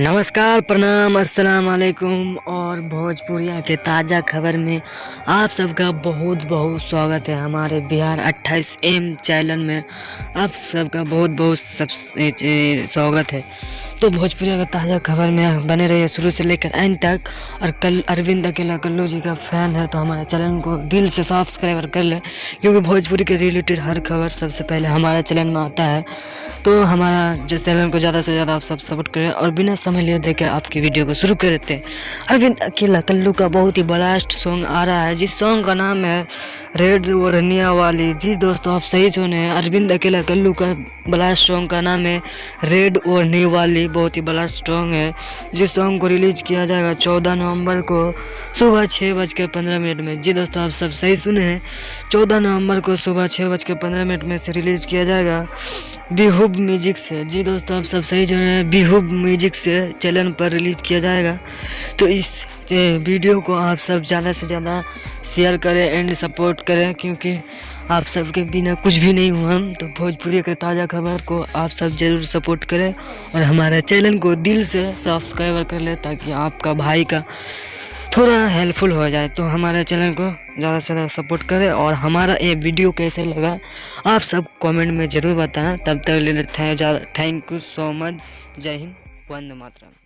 नमस्कार, प्रणाम, अस्सलाम वालेकुम और भोजपुरिया के ताज़ा खबर में आप सबका बहुत बहुत स्वागत है। हमारे बिहार 28M चैनल में आप सबका बहुत बहुत स्वागत है। तो भोजपुरिया का ताज़ा खबर में बने रहिए शुरू से लेकर एंड तक। और कल अरविंद अकेला कल्लू जी का फ़ैन है तो हमारे चैनल को दिल से सब्सक्राइब कर ले, क्योंकि भोजपुरी के रिलेटेड हर खबर सबसे पहले हमारे चैनल में आता है। तो हमारा जिस चैनल को ज़्यादा से ज़्यादा आप सब सपोर्ट करें और बिना समय लिए देखे आपकी वीडियो को शुरू कर देते हैं। अरविंद अकेला कल्लू का बहुत ही ब्लास्ट सॉन्ग आ रहा है, जिस सॉन्ग का नाम है रेड ओढ़निया वाली। जी दोस्तों, आप सही सुने हैं, अरविंद अकेला कल्लू का ब्लास्ट सॉन्ग का नाम है रेड ओढ़नी वाली। बहुत ही ब्लास्ट सॉन्ग है, जिस सॉन्ग को रिलीज किया जाएगा 14 नवंबर को सुबह 6:15 में। जी दोस्तों, आप सब सही सुने हैं, 14 नवंबर को सुबह 6:15 में से रिलीज किया जाएगा बिहुब म्यूजिक से। जी दोस्तों, आप सब सही सुने हैं, बिहुब म्यूजिक से चैनल पर रिलीज किया जाएगा। तो इस वीडियो को आप सब ज़्यादा से ज़्यादा शेयर करें एंड सपोर्ट करें, क्योंकि आप सबके बिना कुछ भी नहीं हुआ हम। तो भोजपुरी के ताज़ा खबर को आप सब ज़रूर सपोर्ट करें और हमारे चैनल को दिल से सब्सक्राइब कर लें, ताकि आपका भाई का थोड़ा हेल्पफुल हो जाए। तो हमारे चैनल को ज़्यादा से ज़्यादा सपोर्ट करें और हमारा ये वीडियो कैसे लगा आप सब कमेंट में ज़रूर बताना। तब तक ले थैंक यू सो मच। जय हिंद, वंदे मातरम।